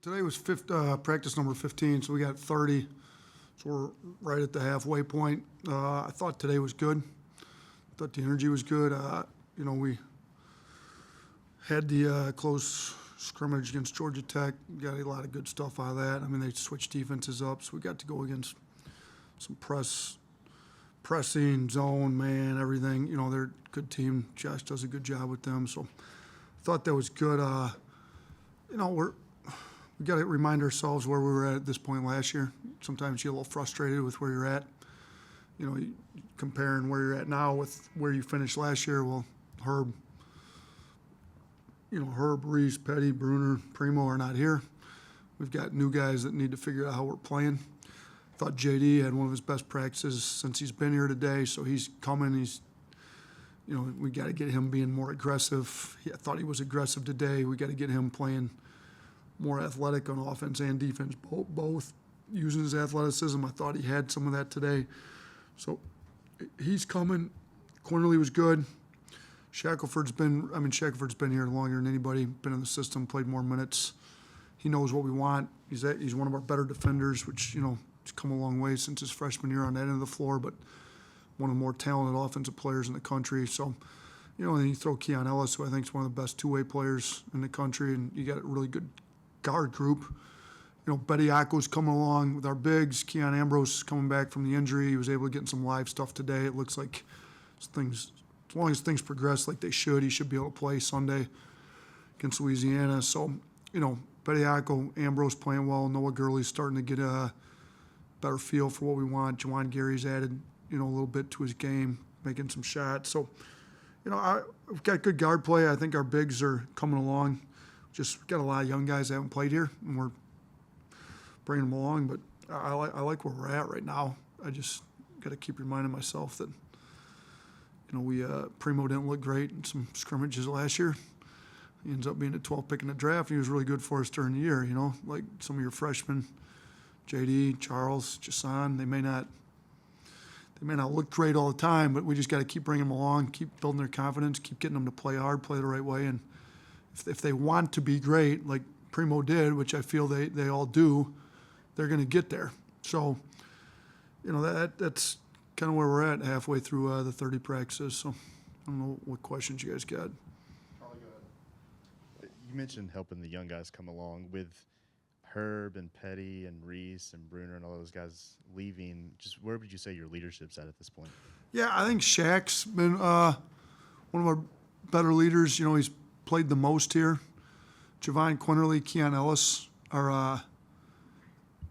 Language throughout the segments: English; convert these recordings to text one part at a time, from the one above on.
Today was practice number 15, so we got 30. So we're right at the halfway point. I thought today was good. I thought the energy was good. We had the close scrimmage against Georgia Tech. Got a lot of good stuff out of that. I mean, they switched defenses up, so we got to go against some pressing, zone, man, everything. They're a good team. Josh does a good job with them, so I thought that was good. We got to remind ourselves where we were at this point last year. Sometimes you get a little frustrated with where you're at. Comparing where you're at now with where you finished last year. Well, Herb, Reese, Petty, Bruner, Primo are not here. We've got new guys that need to figure out how we're playing. I thought JD had one of his best practices since he's been here today, so he's coming. We got to get him being more aggressive. I thought he was aggressive today. We got to get him playing more athletic on offense and defense, both using his athleticism. I thought he had some of that today. So he's coming. Cornerly was good. Shackelford's been here longer than anybody, been in the system, played more minutes. He knows what we want. He's one of our better defenders, which, he's come a long way since his freshman year on that end of the floor, but one of the more talented offensive players in the country. So, and you throw Keon Ellis, who I think is one of the best two-way players in the country, and you got a really good guard group. Bediako's coming along with our bigs. Keon Ambrose is coming back from the injury. He was able to get in some live stuff today. It looks like as long as things progress like they should, he should be able to play Sunday against Louisiana. So, Bediako, Ambrose playing well. Noah Gurley's starting to get a better feel for what we want. Juwan Gary's added, a little bit to his game, making some shots. So, we've got good guard play. I think our bigs are coming along. Just got a lot of young guys that haven't played here, and we're bringing them along. But I like where we're at right now. I just got to keep reminding myself that, Primo didn't look great in some scrimmages last year. He ends up being a 12th pick in the draft. He was really good for us during the year, like some of your freshmen, JD, Charles, Jason. They may not look great all the time, but we just got to keep bringing them along, keep building their confidence, keep getting them to play hard, play the right way. And if they want to be great, like Primo did, which I feel they all do, they're going to get there. So, that's kind of where we're at halfway through the 30 practices. So I don't know what questions you guys got. Probably go ahead. You mentioned helping the young guys come along with Herb and Petty and Reese and Bruner and all those guys leaving. Just where would you say your leadership's at this point? Yeah, I think Shaq's been one of our better leaders. He's played the most here. Javon Quinterly, Keon Ellis are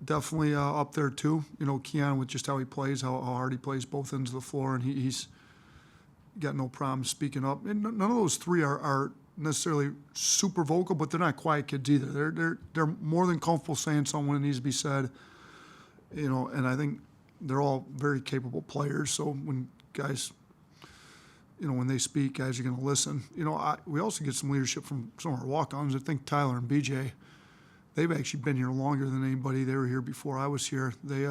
definitely up there too. Keon with just how he plays, how hard he plays both ends of the floor, and he's got no problem speaking up. And none of those three are necessarily super vocal, but they're not quiet kids either. They're more than comfortable saying something when it needs to be said. And I think they're all very capable players. So when guys, when they speak, guys are going to listen. We also get some leadership from some of our walk-ons. I think Tyler and BJ, they've actually been here longer than anybody. They were here before I was here. They,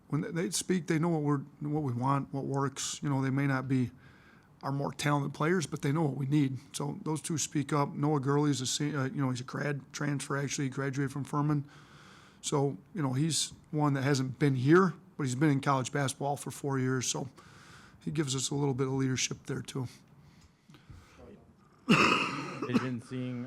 when they speak, they know what we want, what works. They may not be our more talented players, but they know what we need. So those two speak up. Noah Gurley's he's a grad transfer. Actually, he graduated from Furman. So he's one that hasn't been here, but he's been in college basketball for 4 years. So he gives us a little bit of leadership there too. Vision seeing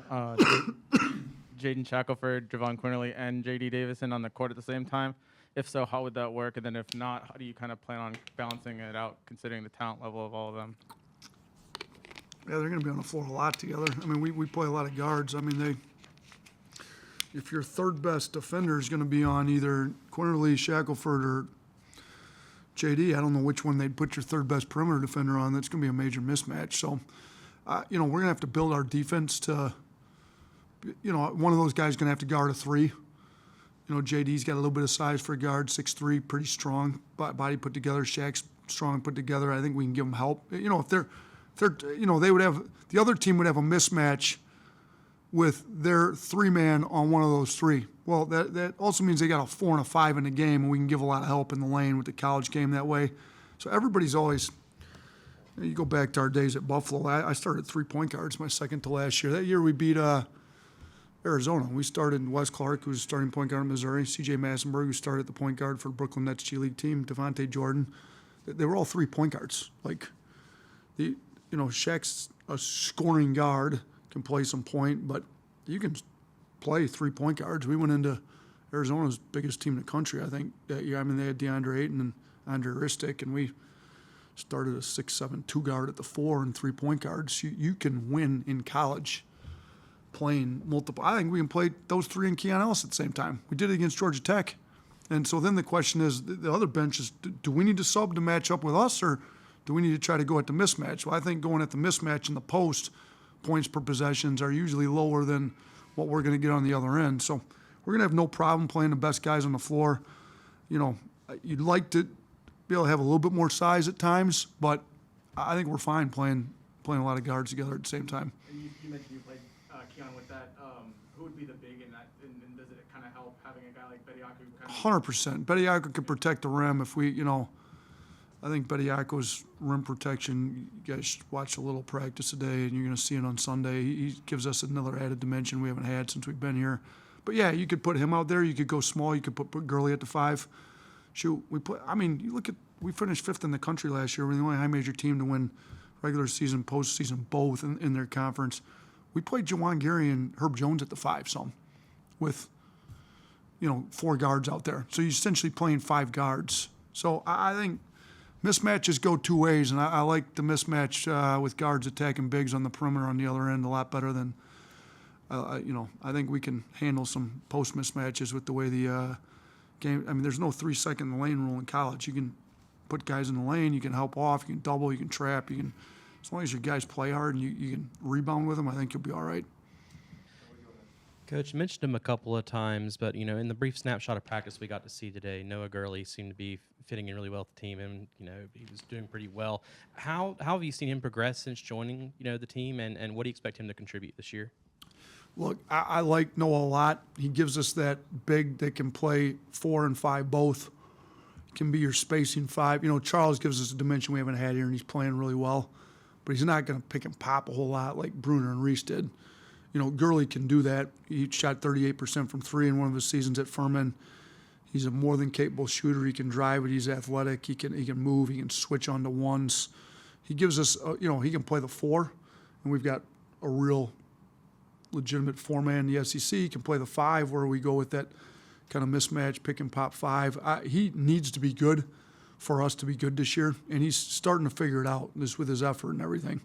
Jaden Shackelford, Javon Quinterly, and J.D. Davison on the court at the same time? If so, how would that work? And then if not, how do you kind of plan on balancing it out, considering the talent level of all of them? Yeah, they're going to be on the floor a lot together. I mean, we play a lot of guards. I mean, if your third best defender is going to be on either Quinterly, Shackelford, or JD, I don't know which one they'd put your third best perimeter defender on. That's going to be a major mismatch. So, we're going to have to build our defense to, one of those guys is going to have to guard a three. JD's got a little bit of size for a guard, 6'3", pretty strong, body put together. Shaq's strong put together. I think we can give them help. If they're, they would have, the other team would have a mismatch with their three-man on one of those three. Well, that also means they got a 4 and a 5 in the game, and we can give a lot of help in the lane with the college game that way. So everybody's always, you go back to our days at Buffalo. I started 3-point guards my second to last year. That year we beat Arizona. We started Wes Clark, who's starting point guard in Missouri, C.J. Massenberg, who started at the point guard for the Brooklyn Nets G League team, Devontae Jordan. They were all 3 point guards. Shaq's a scoring guard, can play some point, but you can play 3 point guards. We went into Arizona's biggest team in the country, I think, that year. I mean, they had DeAndre Ayton and Andre Ristic, and we started a 6'7" guard at the 4 and 3 point guards. You can win in college playing multiple. I think we can play those 3 and Keon Ellis at the same time. We did it against Georgia Tech. And so then the question is, the other bench is, do we need to sub to match up with us, or do we need to try to go at the mismatch? Well, I think going at the mismatch in the post, points per possessions are usually lower than what we're going to get on the other end. So we're going to have no problem playing the best guys on the floor. You'd like to be able to have a little bit more size at times, but I think we're fine playing a lot of guards together at the same time. You mentioned you played Keon with that. Who would be the big in that? And does it kind of help having a guy like Bediako? 100%. Bediako can protect the rim if we, I think Bediako's rim protection, you guys watch a little practice today, and you're going to see it on Sunday. He gives us another added dimension we haven't had since we've been here. But, yeah, you could put him out there. You could go small. You could put Gurley at the 5. Shoot, we finished 5th in the country last year. We're the only high major team to win regular season, postseason, both in their conference. We played Jawan Gary and Herb Jones at the 5 some with, 4 guards out there. So you're essentially playing 5 guards. So I think mismatches go 2 ways, and I like the mismatch with guards attacking bigs on the perimeter on the other end a lot better than, I think we can handle some post mismatches with the way the game. I mean, there's no 3-second in the lane rule in college. You can put guys in the lane, you can help off, you can double, you can trap, as long as your guys play hard and you can rebound with them, I think you'll be all right. Coach, you mentioned him a couple of times, but, in the brief snapshot of practice we got to see today, Noah Gurley seemed to be fitting in really well with the team, and, he was doing pretty well. How have you seen him progress since joining, the team, and what do you expect him to contribute this year? Look, I like Noah a lot. He gives us that big that can play 4 and 5 both. Can be your spacing 5. Charles gives us a dimension we haven't had here, and he's playing really well. But he's not going to pick and pop a whole lot like Bruner and Reese did. Gurley can do that. He shot 38% from 3 in one of his seasons at Furman. He's a more than capable shooter. He can drive it. He's athletic. He can move. He can switch onto ones. He gives us, he can play the 4, and we've got a real legitimate 4-man in the SEC. He can play the 5, where we go with that kind of mismatch, pick and pop 5. He needs to be good for us to be good this year, and he's starting to figure it out just with his effort and everything.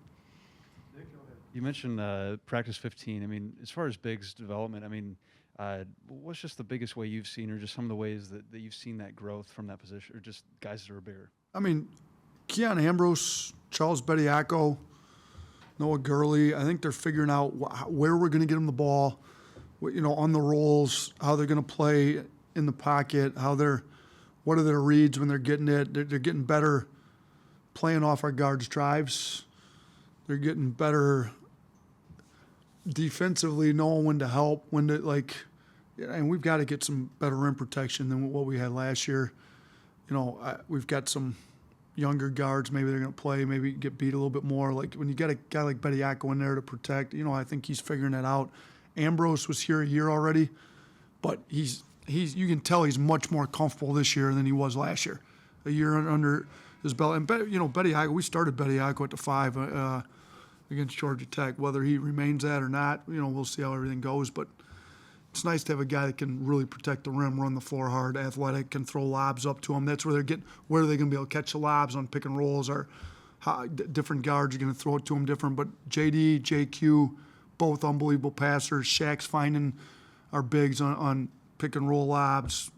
You mentioned practice 15. I mean, as far as Big's development, what's just the biggest way you've seen, or just some of the ways that you've seen that growth from that position, or just guys that are bigger? Keon Ambrose, Charles Bediako, Noah Gurley, I think they're figuring out where we're going to get them the ball, on the rolls, how they're going to play in the pocket, what are their reads when they're getting it. They're getting better playing off our guards' drives. They're getting better defensively, knowing when to help, and we've got to get some better rim protection than what we had last year. We've got some younger guards, maybe they're going to play, maybe get beat a little bit more. Like when you get a guy like Bediako in there to protect, I think he's figuring that out. Ambrose was here a year already, but he's you can tell he's much more comfortable this year than he was last year. A year under his belt. And, Bediako, we started Bediako at the 5 against Georgia Tech. Whether he remains that or not, we'll see how everything goes. But it's nice to have a guy that can really protect the rim, run the floor hard, athletic, can throw lobs up to him. That's where where are they going to be able to catch the lobs on pick and rolls, or how different guards are going to throw it to him different. But JD, JQ, both unbelievable passers. Shaq's finding our bigs on pick and roll lobs,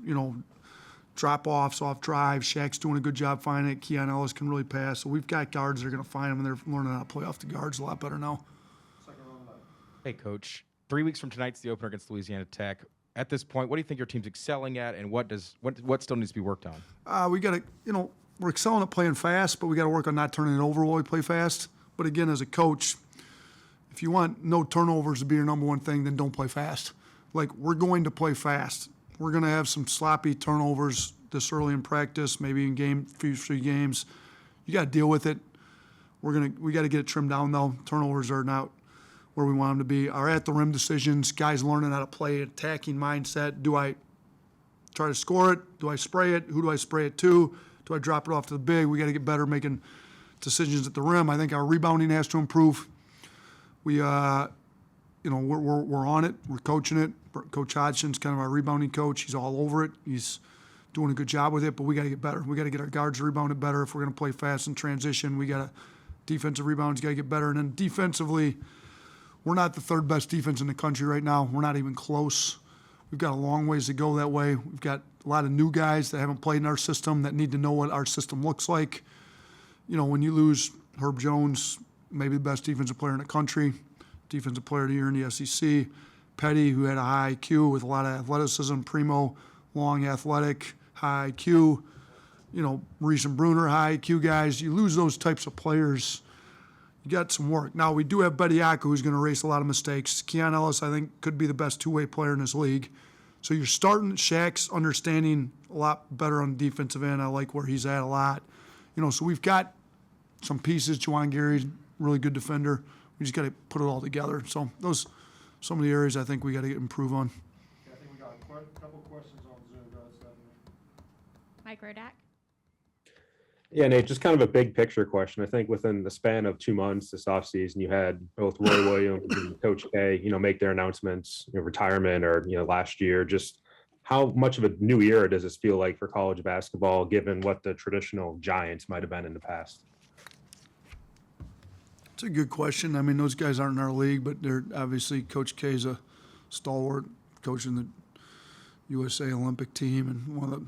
drop-offs off drives. Shaq's doing a good job finding it. Keon Ellis can really pass. So we've got guards that are going to find them, and they're learning how to play off the guards a lot better now. Hey, Coach. 3 weeks from tonight's the opener against Louisiana Tech. At this point, what do you think your team's excelling at, and what still needs to be worked on? We got to, we're excelling at playing fast, but we got to work on not turning it over while we play fast. But again, as a coach, if you want no turnovers to be your number one thing, then don't play fast. We're going to play fast. We're going to have some sloppy turnovers this early in practice, maybe in few games. You got to deal with it. We got to get it trimmed down though. Turnovers are not where we want them to be. Our at the rim decisions, guys learning how to play, attacking mindset. Do I try to score it? Do I spray it? Who do I spray it to? Do I drop it off to the big? We got to get better making decisions at the rim. I think our rebounding has to improve. We're on it. We're coaching it. Coach Hodgson's kind of our rebounding coach. He's all over it. He's doing a good job with it, but we got to get better. We got to get our guards rebounded better if we're going to play fast in transition. We got to defensive rebounds got to get better, and then defensively, we're not the third best defense in the country right now. We're not even close. We've got a long ways to go that way. We've got a lot of new guys that haven't played in our system that need to know what our system looks like. When you lose Herb Jones, maybe the best defensive player in the country, defensive player of the year in the SEC, Petty, who had a high IQ with a lot of athleticism, Primo, long athletic, high IQ, Reese and Bruner, high IQ guys. You lose those types of players, you got some work. Now, we do have Bediako, who's going to erase a lot of mistakes. Keon Ellis, I think, could be the best two-way player in this league. So you're starting Shaq's understanding a lot better on the defensive end. I like where he's at a lot. So we've got some pieces. Juwan Gary's really good defender. We just got to put it all together. So those some of the areas I think we got to improve on. I think we got a couple questions on Zoom. Go ahead, Stephanie. Mike Rodak. Yeah, Nate, just kind of a big picture question. I think within the span of 2 months this offseason, you had both Roy Williams and Coach K, make their announcements, retirement or, last year. Just how much of a new era does this feel like for college basketball, given what the traditional giants might have been in the past? It's a good question. I mean, those guys aren't in our league, but they're obviously Coach K's a stalwart, coaching the USA Olympic team and one of the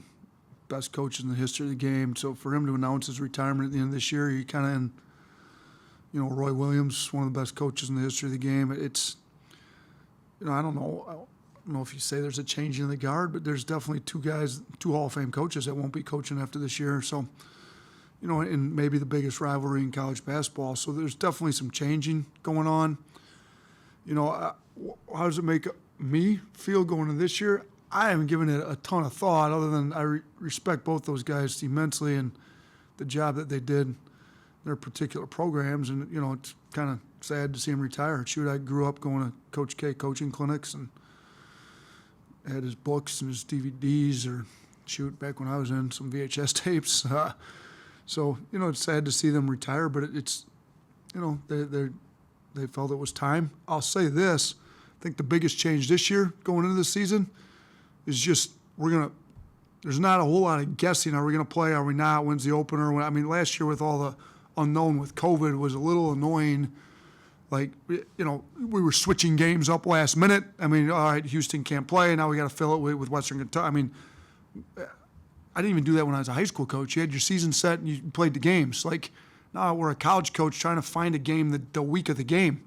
best coaches in the history of the game. So for him to announce his retirement at the end of this year, he kind of in, Roy Williams, one of the best coaches in the history of the game. It's, I don't know if you say there's a change in the guard, but there's definitely two Hall of Fame coaches that won't be coaching after this year. So, and maybe the biggest rivalry in college basketball. So there's definitely some changing going on. How does it make me feel going into this year? I haven't given it a ton of thought, other than I respect both those guys immensely and the job that they did in their particular programs. And, it's kind of sad to see him retire. Shoot, I grew up going to Coach K coaching clinics and had his books and his DVDs, or shoot, back when I was in some VHS tapes. So, it's sad to see them retire, but it's, they felt it was time. I'll say this. I think the biggest change this year going into the season is just there's not a whole lot of guessing. Are we going to play? Are we not? When's the opener? Last year with all the unknown with COVID was a little annoying. Like, we were switching games up last minute. All right, Houston can't play. Now we got to fill it with Western Kentucky. I didn't even do that when I was a high school coach. You had your season set and you played the games. Like, now we're a college coach trying to find a game the week of the game.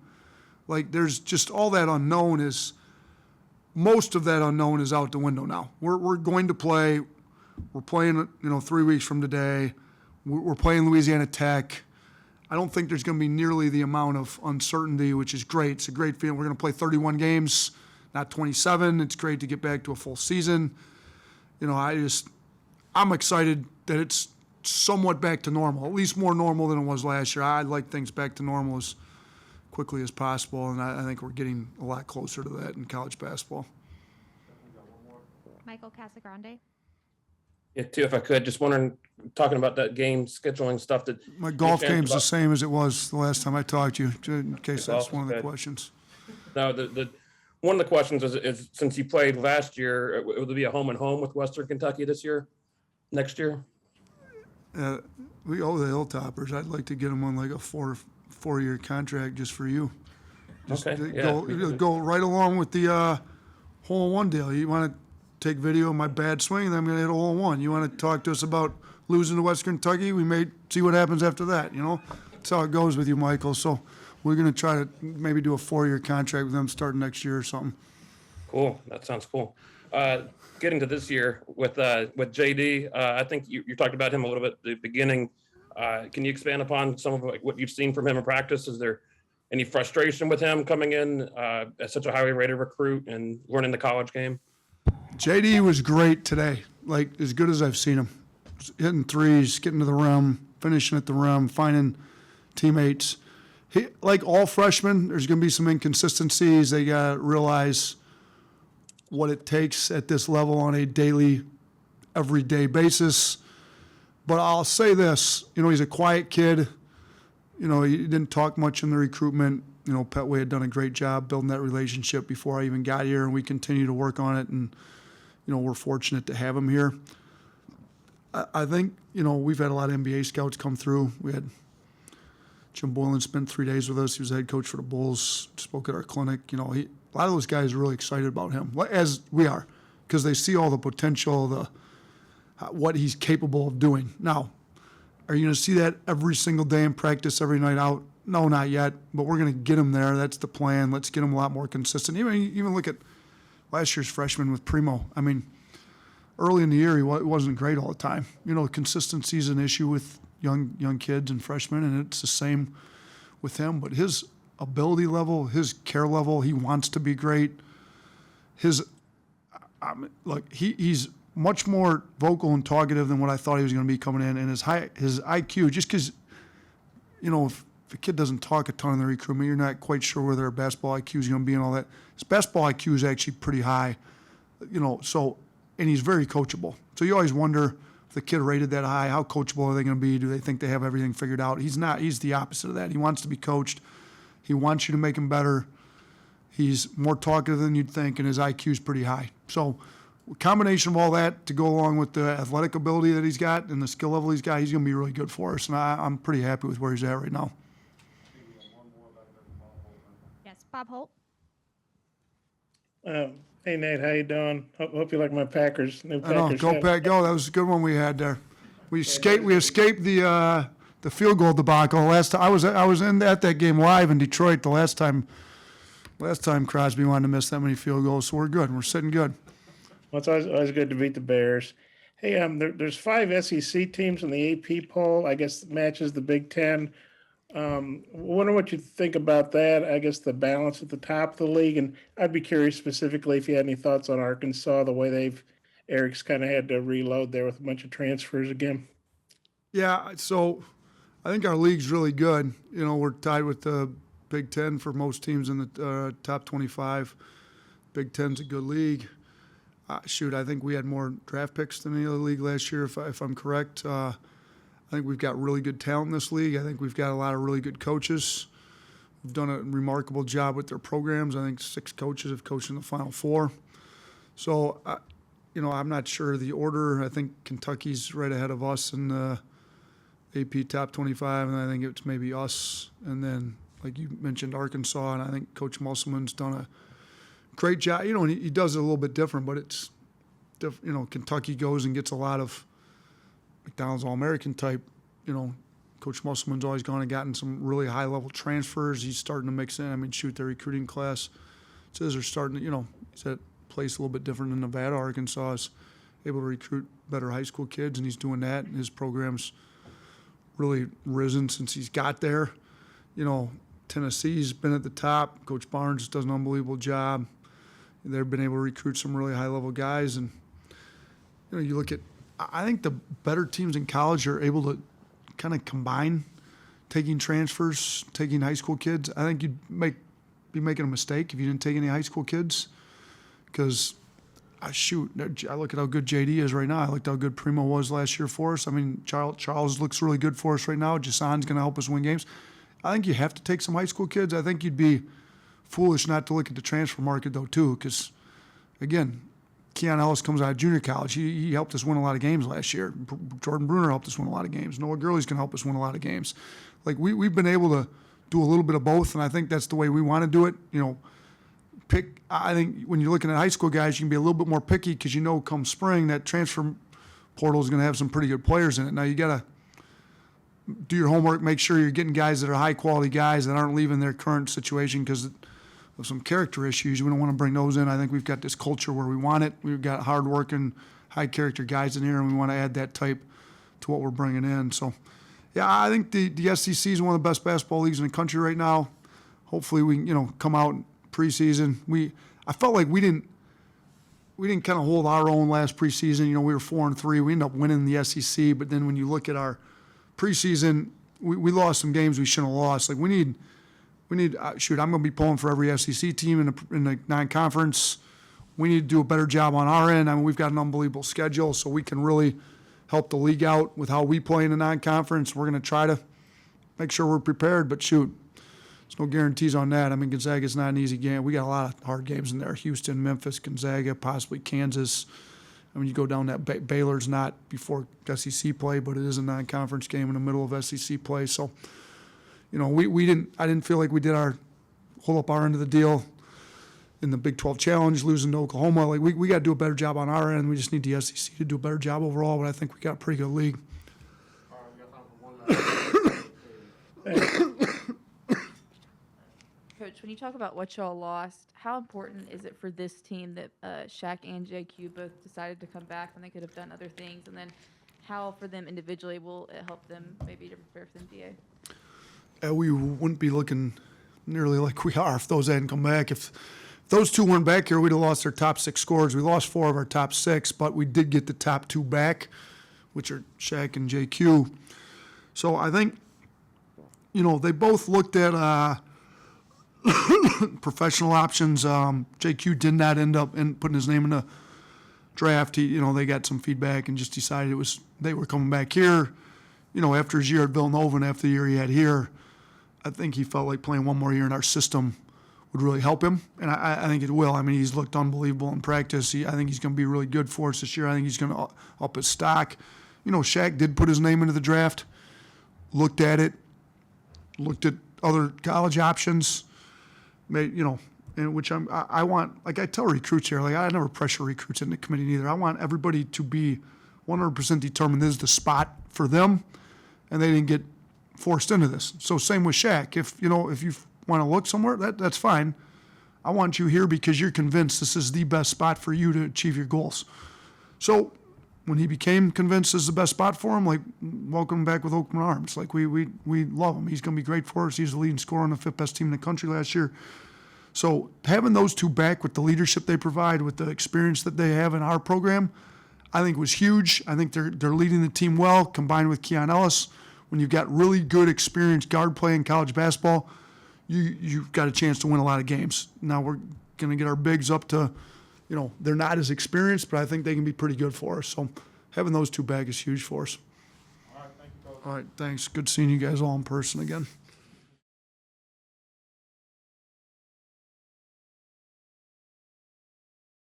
Like, there's just all that unknown is – most of that unknown is out the window now. We're going to play. We're playing, 3 weeks from today. We're playing Louisiana Tech. I don't think there's going to be nearly the amount of uncertainty, which is great. It's a great feeling. We're going to play 31 games, not 27. It's great to get back to a full season. I'm excited that it's somewhat back to normal, at least more normal than it was last year. I'd like things back to normal as quickly as possible, and I think we're getting a lot closer to that in college basketball. Michael Casagrande. Yeah, too, if I could, just wondering, talking about that game scheduling stuff that My golf game's the same as it was the last time I talked to you, in case that's one of the good. questions. No, the one of the questions is since you played last year, will there be a home and home with Western Kentucky next year? We owe the Hilltoppers. I'd like to get them on like a four-year contract just for you. Just Okay, yeah. go right along with the hole-in-one deal. You want to take video of my bad swing, then I'm going to hit a hole-in-one. You want to talk to us about losing to Western Kentucky? We may see what happens after that, That's how it goes with you, Michael. So we're going to try to maybe do a 4-year contract with them starting next year or something. Cool, that sounds cool. Getting to this year with JD, I think you talked about him a little bit at the beginning. Can you expand upon some of what you've seen from him in practice? Is there any frustration with him coming in as such a highly rated recruit and learning the college game? JD was great today, like as good as I've seen him. Hitting threes, getting to the rim, finishing at the rim, finding teammates. like all freshmen, there's going to be some inconsistencies. They got to realize what it takes at this level on a daily, everyday basis. But I'll say this, he's a quiet kid. He didn't talk much in the recruitment. Petway had done a great job building that relationship before I even got here, and we continue to work on it. And, we're fortunate to have him here. I think, we've had a lot of NBA scouts come through. We had Jim Boylan spent 3 days with us. He was the head coach for the Bulls, spoke at our clinic. A lot of those guys are really excited about him, as we are, because they see all the potential, what he's capable of doing. Now, are you going to see that every single day in practice, every night out? No, not yet, but we're going to get him there. That's the plan. Let's get him a lot more consistent. Even look at last year's freshman with Primo. Early in the year, he wasn't great all the time. Consistency is an issue with young kids and freshmen, and it's the same with him. But his ability level, his care level, he wants to be great. He's much more vocal and talkative than what I thought he was going to be coming in. And his IQ, just because, if a kid doesn't talk a ton in the recruitment, you're not quite sure where their basketball IQ is going to be and all that. His basketball IQ is actually pretty high, and he's very coachable. So you always wonder if the kid rated that high, how coachable are they going to be? Do they think they have everything figured out? He's not. He's the opposite of that. He wants to be coached. He wants you to make him better. He's more talkative than you'd think, and his IQ is pretty high. So a combination of all that to go along with the athletic ability that he's got and the skill level he's got, he's going to be really good for us. And I'm pretty happy with where he's at right now. Yes, Bob Holt. Hey Nate, how you doing? Hope you like my Packers. New I know, Packers. go Pack, go. That was a good one we had there. We escaped the field goal debacle last time. I was at that game live in Detroit the last time Crosby wanted to miss that many field goals. So we're good. We're sitting good. Well, it's always good to beat the Bears. Hey, there's 5 SEC teams in the AP poll. I guess matches the Big Ten. Wonder what you think about that. I guess the balance at the top of the league, and I'd be curious specifically if you had any thoughts on Arkansas, the way Eric's kind of had to reload there with a bunch of transfers again. Yeah, so I think our league's really good. We're tied with the Big Ten for most teams in the top 25. Big Ten's a good league. I think we had more draft picks than any other league last year, if I'm correct. I think we've got really good talent in this league. I think we've got a lot of really good coaches who've done a remarkable job with their programs. I think 6 coaches have coached in the Final Four. So, I'm not sure the order. I think Kentucky's right ahead of us in the AP top 25, and I think it's maybe us. And then, like you mentioned, Arkansas, and I think Coach Musselman's done a great job. And he does it a little bit different, but it's, Kentucky goes and gets a lot of McDonald's All-American type, Coach Musselman's always gone and gotten some really high-level transfers. He's starting to mix in. Their recruiting class says they're starting to, he's at a place a little bit different than Nevada. Arkansas is able to recruit better high school kids, and he's doing that. And his program's really risen since he's got there. Tennessee's been at the top. Coach Barnes does an unbelievable job. They've been able to recruit some really high-level guys. And, you look at, I think the better teams in college are able to kind of combine taking transfers, taking high school kids. I think you'd be making a mistake if you didn't take any high school kids, because I look at how good JD is right now. I looked how good Primo was last year for us. Charles looks really good for us right now. Jason's going to help us win games. I think you have to take some high school kids. I think you'd be foolish not to look at the transfer market, though, too, because, again, Keon Ellis comes out of junior college. He helped us win a lot of games last year. Jordan Bruner helped us win a lot of games. Noah Gurley's can help us win a lot of games. We've been able to do a little bit of both, and I think that's the way we want to do it. I think when you're looking at high school guys, you can be a little bit more picky because come spring that transfer portal is going to have some pretty good players in it. Now you got to do your homework, make sure you're getting guys that are high quality guys that aren't leaving their current situation because of some character issues. We don't want to bring those in. I think we've got this culture where we want it. We've got hard-working, high-character guys in here, and we want to add that type to what we're bringing in. So, yeah, I think the SEC is one of the best basketball leagues in the country right now. Hopefully we can, come out preseason. I felt like we didn't kind of hold our own last preseason. We were 4-3. We ended up winning the SEC, but then when you look at our preseason, we lost some games we shouldn't have lost. We need we need, shoot, I'm going to be pulling for every SEC team in the non-conference. We need to do a better job on our end. I mean, we've got an unbelievable schedule, so we can really help the league out with how we play in the non-conference. We're going to try to make sure we're prepared, but shoot, there's no guarantees on that. I mean, Gonzaga's not an easy game. We got a lot of hard games in there. Houston, Memphis, Gonzaga, possibly Kansas. I mean, you go down that, Baylor's not before SEC play, but it is a non-conference game in the middle of SEC play. So, you know, I didn't feel like we did hold up our end of the deal in the Big 12 Challenge, losing to Oklahoma. Like, we got to do a better job on our end. We just need the SEC to do a better job overall, but I think we got a pretty good league. Coach, when you talk about what y'all lost, how important is it for this team that Shaq and JQ both decided to come back when they could have done other things? And then how, for them individually, will it help them maybe to prepare for the NBA? We wouldn't be looking nearly like we are if those hadn't come back. If those two weren't back here, we'd have lost our top 6 scorers. We lost 4 of our top 6, but we did get the top 2 back, which are Shaq and JQ. So I think, you know, they both looked at professional options. JQ did not end up putting his name in the draft. They got some feedback and just decided they were coming back here. You know, after his year at Villanova and after the year he had here, I think he felt like playing one more year in our system would really help him, and I think it will. I mean, he's looked unbelievable in practice. I think he's going to be really good for us this year. I think he's going to up his stock. You know, Shaq did put his name into the draft, looked at it, looked at other college options, and which I want, like I tell recruits here, like I never pressure recruits in the committee either. I want everybody to be 100% determined this is the spot for them, and they didn't get forced into this. So same with Shaq. If you want to look somewhere, that's fine. I want you here because you're convinced this is the best spot for you to achieve your goals. So when he became convinced this is the best spot for him, like, welcome back with open arms. Like, we love him. He's going to be great for us. He's the leading scorer on the 5th best team in the country last year. So having those two back with the leadership they provide, with the experience that they have in our program, I think was huge. I think they're leading the team well, combined with Keon Ellis. When you've got really good, experienced guard play in college basketball, you've got a chance to win a lot of games. Now we're going to get our bigs up to, they're not as experienced, but I think they can be pretty good for us. So having those two back is huge for us. All right, thank you, Coach. All right, thanks. Good seeing you guys all in person again.